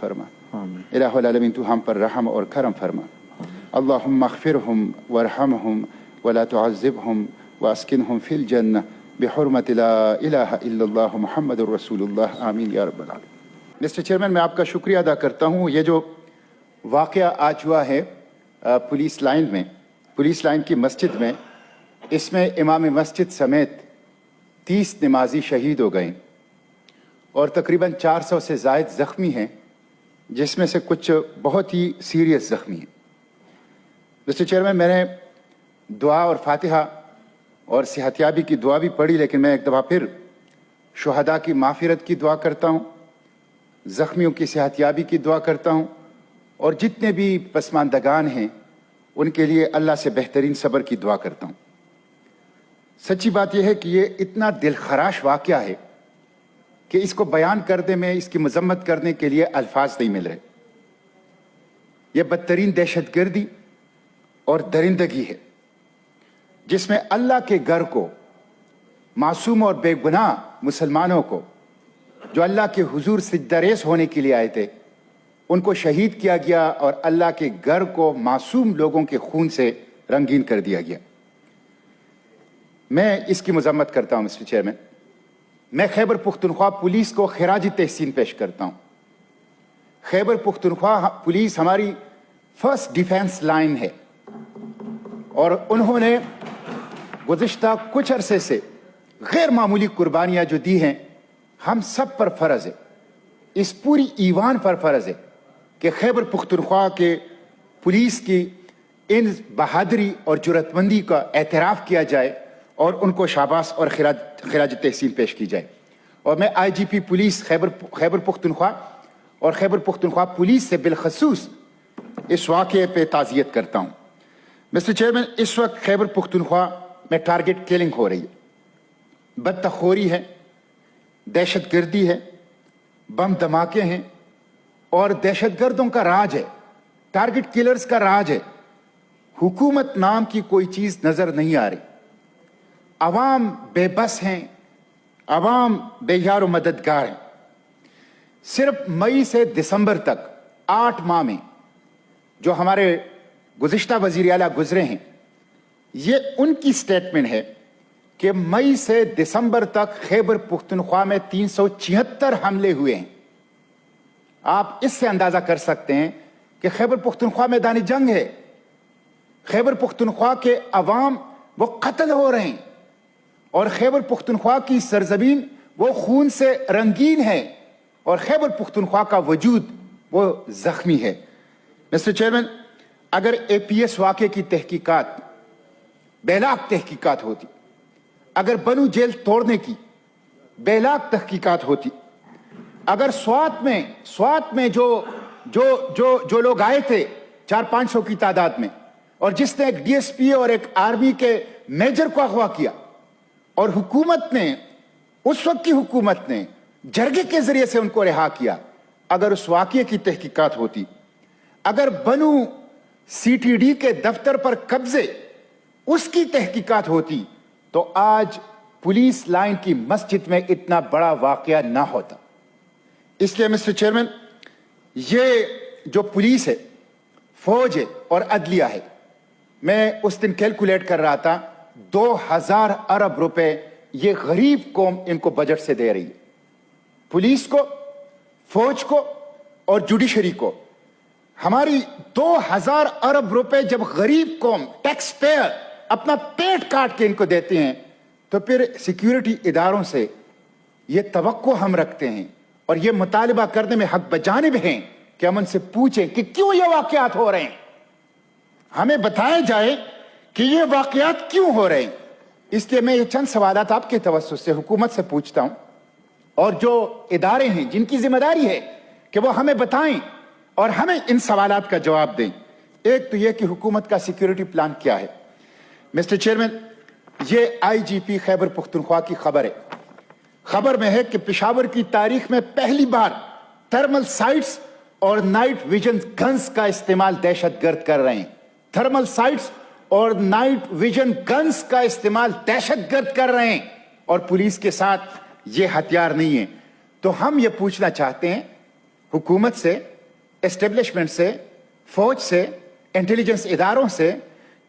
फरमा। इलाहुल आलमीन तू हम पर रहम और करम फरमा। अल्लाहुम्मा अग़फ़िरहुम वरहमहुम वला तुअज़्ज़िबहुम वअस्किनहुम फिल जन्नह बिहुर्मति ला इलाहा इल्लल्लाह मुहम्मदुर रसूलुल्लाह आमीन या रब्बल आलमीन। मिस्टर चेयरमैन, मैं आपका शुक्रिया अदा करता हूँ। ये जो वाक़या आज हुआ है पुलिस लाइन की मस्जिद में, इसमें इमाम मस्जिद समेत 30 नमाजी शहीद हो गए और तकरीबन 400 से ज़ायद ज़ख्मी हैं, जिसमें से कुछ बहुत ही सीरियस ज़ख्मी हैं। मिस्टर चेयरमैन, मैंने दुआ और फातिहा और सेहतियाबी की दुआ भी पढ़ी, लेकिन मैं एक दफ़ा फिर शुहदा की माफ़िरत की दुआ करता हूँ, ज़ख्मियों की सेहतियाबी की दुआ करता हूँ और जितने भी पसमानदगान हैं उनके लिए अल्लाह से बेहतरीन सब्र की दुआ करता हूँ। सच्ची बात यह है कि ये इतना दिलखराश वाक़या है कि इसको बयान करने में, इसकी मजम्मत करने के लिए अल्फाज नहीं मिल रहे। यह बदतरीन दहशतगर्दी और दरिंदगी है जिसमें अल्लाह के घर को, मासूम और बेगुनाह मुसलमानों को जो अल्लाह के हुजूर सिजदारेस होने के लिए आए थे, उनको शहीद किया गया और अल्लाह के घर को मासूम लोगों के खून से रंगीन कर दिया गया। मैं इसकी मजम्मत करता हूं मिस्टर चेयरमैन। मैं खैबर पुख्तनख्वा पुलिस को खिराज तहसीन पेश करता हूं। खैबर पुख्तनख्वा पुलिस हमारी फर्स्ट डिफेंस लाइन है और उन्होंने गुज़िश्ता कुछ अरसे से गैर मामूली कुर्बानियां जो दी हैं, हम सब पर फर्ज है, इस पूरी ईवान पर फर्ज है कि खैबर पुख्तनख्वा के पुलिस की इन बहादुरी और जुर्रतमंदी का एतराफ़ किया जाए और उनको शाबाश और खिराज तहसीन पेश की जाए। और मैं IGP पुलिस खैबर पुख्तनख्वा और खैबर पुख्तनख्वा पुलिस से बिलखसूस इस वाक़े पे ताज़ियत करता हूँ। मिस्टर चेयरमैन, इस वक्त खैबर पुख्तनख्वा में टारगेट किलिंग हो रही है, बदतखोरी है, दहशतगर्दी है, बम धमाके हैं और दहशतगर्दों का राज है, टारगेट किलर्स का राज है। हुकूमत नाम की कोई चीज नजर नहीं आ रही। अवाम बेबस हैं, अवाम बेयार मददगार हैं। सिर्फ मई से दिसंबर तक 8 माह में जो हमारे गुज़िश्ता वज़ीर आला गुजरे हैं, ये उनकी स्टेटमेंट है कि मई से दिसंबर तक खैबर पुख्तनख्वा में 376 हमले हुए हैं। आप इससे अंदाजा कर सकते हैं कि खैबर पुख्तनख्वा मैदानी जंग है। खैबर पुख्तनख्वा के अवाम वो कत्ल हो रहे हैं और खैबर पुख्तनख्वा की सरजमीन वो खून से रंगीन है और खैबर पुख्तनख्वा का वजूद वो जख्मी है। मिस्टर चेयरमैन, अगर APS वाक़े की तहकीकात बेलाग तहकीकात होती, अगर बनू जेल तोड़ने की बेलाग तहकीकात होती, अगर स्वात में जो लोग आए थे 400-500 की तादाद में और जिसने एक DSP और एक आर्मी के मेजर को अगवा किया और हुकूमत ने, उस वक्त की हुकूमत ने जरगे के जरिए से उनको रिहा किया, अगर उस वाक़ये की तहकीकात होती, अगर बनू CTD के दफ्तर पर कब्जे उसकी तहकीकात होती, तो आज पुलिस लाइन की मस्जिद में इतना बड़ा वाक़या ना होता। इसलिए मिस्टर चेयरमैन, ये जो पुलिस है, फौज है और अदलिया है, मैं उस दिन कैलकुलेट कर रहा था 2000 अरब रुपए ये गरीब कौम इनको बजट से दे रही है। पुलिस को, फौज को और जुडिशरी को हमारी 2000 अरब रुपए जब गरीब कौम, टैक्स पेयर अपना पेट काट के इनको देते हैं, तो फिर सिक्योरिटी इदारों से ये तवक्को हम रखते हैं और ये मुतालिबा करने में हक बजानिब हैं कि हम उनसे पूछें कि क्यों ये वाक़यात हो रहे हैं, हमें बताया जाए कि ये वाक़यात क्यों हो रहे हैं। इसलिए मैं ये चंद सवालात आपके तवस्सुस से हुकूमत से पूछता हूं और जो इदारे हैं जिनकी जिम्मेदारी है कि वो हमें बताएं और हमें इन सवालात का जवाब दें। एक तो यह कि हुकूमत का सिक्योरिटी प्लान क्या है। मिस्टर चेयरमैन, ये IGP खैबर पुख्तनख्वा की खबर है। खबर में है कि पेशावर की तारीख में पहली बार थर्मल साइट्स और नाइट विजन गन्स का इस्तेमाल दहशतगर्द कर रहे हैं। थर्मल साइट्स और नाइट विजन गन्स का इस्तेमाल दहशतगर्द कर रहे हैं और पुलिस के साथ ये हथियार नहीं है। तो हम ये पूछना चाहते हैं हुकूमत से एस्टेब्लिशमेंट से, फौज से, इंटेलिजेंस इदारों से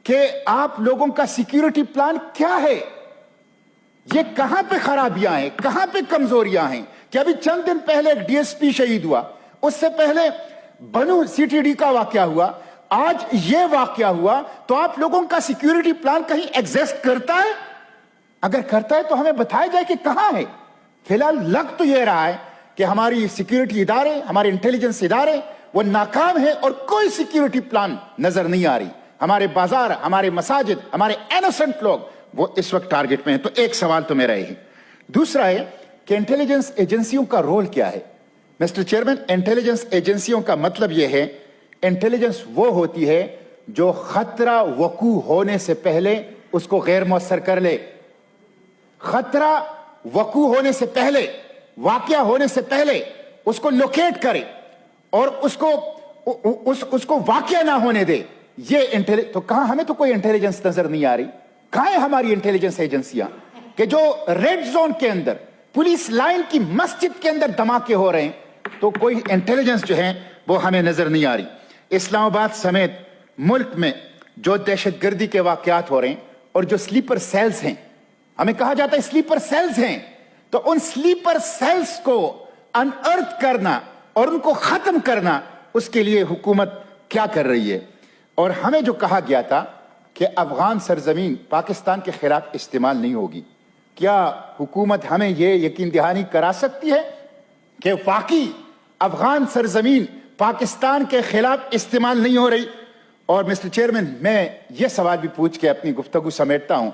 कि आप लोगों का सिक्योरिटी प्लान क्या है, ये कहां पे खराबियां हैं, कहां पे कमजोरियां हैं। कि अभी चंद दिन पहले एक डीएसपी शहीद हुआ, उससे पहले बनू सीटीडी का वाकया हुआ, आज ये वाकया हुआ, तो आप लोगों का सिक्योरिटी प्लान कहीं एग्जिस्ट करता है? अगर करता है तो हमें बताया जाए कि कहां है। फिलहाल लग तो ये रहा है कि हमारी सिक्योरिटी इदारे, हमारे इंटेलिजेंस इदारे वो नाकाम है और कोई सिक्योरिटी प्लान नजर नहीं आ रही। हमारे बाजार, हमारे मसाजिद, हमारे इनोसेंट लोग वो इस वक्त टारगेट में है। तो एक सवाल तो मेरा यही। दूसरा है कि इंटेलिजेंस एजेंसियों का रोल क्या है। मिस्टर चेयरमैन, इंटेलिजेंस एजेंसियों का मतलब यह है, इंटेलिजेंस वो होती है जो खतरा वकू होने से पहले उसको गैर मौसर कर ले। खतरा वकू होने से पहले, वाकया होने से पहले उसको लोकेट करे और उसको वाकया ना होने दे। ये तो कहां, हमें तो कोई इंटेलिजेंस नजर नहीं आ रही। कहां है हमारी इंटेलिजेंस एजेंसियां कि जो रेड जोन के अंदर, पुलिस लाइन की मस्जिद के अंदर धमाके हो रहे हैं, तो कोई इंटेलिजेंस जो है वो हमें नजर नहीं आ रही। इस्लामाबाद समेत मुल्क में जो दहशतगर्दी के वाकयात हो रहे हैं और जो स्लीपर सेल्स हैं, हमें कहा जाता है स्लीपर सेल्स हैं, तो उन स्लीपर सेल्स को अनअर्थ करना और उनको खत्म करना, उसके लिए हुकूमत क्या कर रही है। और हमें जो कहा गया था कि अफगान सरजमीन पाकिस्तान के खिलाफ इस्तेमाल नहीं होगी, क्या हुकूमत हमें यह यकीन दहानी करा सकती है कि वाकई अफगान सरजमीन पाकिस्तान के खिलाफ इस्तेमाल नहीं हो रही। और मिस्टर चेयरमैन, मैं ये सवाल भी पूछ के अपनी गुफ्तगू समेटता हूं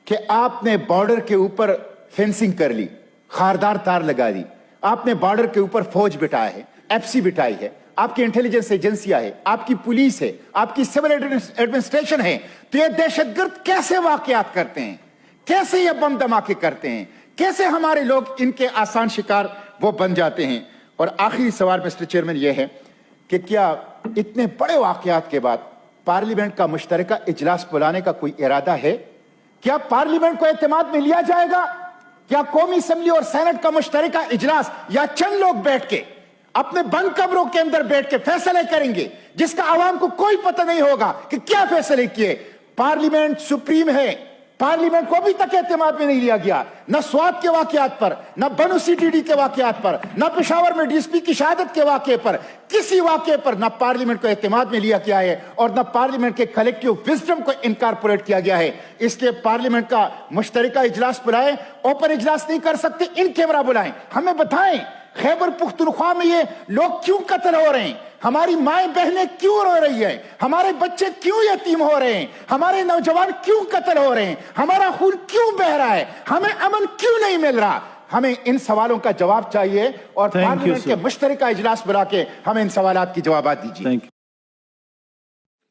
कि आपने बॉर्डर के ऊपर फेंसिंग कर ली, खारदार तार लगा दी, आपने बॉर्डर के ऊपर फौज बिठाया है, एफसी बिठाई है, आपकी इंटेलिजेंस एजेंसियां है, आपकी पुलिस है, आपकी सिविल एडमिनिस्ट्रेशन है, तो ये दहशतगर्द कैसे वाकयात करते हैं, कैसे ये बम धमाके करते हैं, कैसे हमारे लोग इनके आसान शिकार वो बन जाते हैं। और आखिरी सवाल मिस्टर चेयरमैन ये है कि क्या इतने बड़े वाकयात के बाद पार्लियामेंट का मुश्तरका इजलास बुलाने का कोई इरादा है? क्या पार्लियामेंट को एतमाद में लिया जाएगा? क्या कौमी असेंबली और सेनेट का मुश्तरका इजलास या चंद लोग बैठ के अपने बंद कमरों के अंदर बैठ के फैसले करेंगे जिसका आवाम को कोई पता नहीं होगा कि क्या फैसले किए? पार्लियामेंट सुप्रीम है, पार्लियामेंट को अभी तक एतमाद में नहीं लिया गया, न स्वात के वाकयात पर, न बनू सीटीडी के वाकयात पर, न पेशावर में डीएसपी की शहादत के वाकये पर, किसी वाकये पर न पार्लियामेंट को एतमाद में लिया गया है और न पार्लियामेंट के कलेक्टिव विजडम को इनकॉर्पोरेट किया गया है। इसलिए पार्लियामेंट का मुश्तरका इजलास बुलाएं, ओपन इजलास नहीं कर सकते, इन कैमरा बुलाएं, हमें बताएं खैबर पुख्तनख्वा में ये लोग क्यों कत्ल हो रहे हैं, हमारी माएं बहनें क्यों रो रही है, हमारे बच्चे क्यों यतीम हो रहे हैं, हमारे नौजवान क्यों कत्ल हो रहे हैं, हमारा खून क्यों बह रहा है, हमें अमन क्यों नहीं मिल रहा। हमें इन सवालों का जवाब चाहिए और पार्लियामेंट के मुश्तरका इजलास बुला के हमें इन सवालात की जवाबात दीजिए।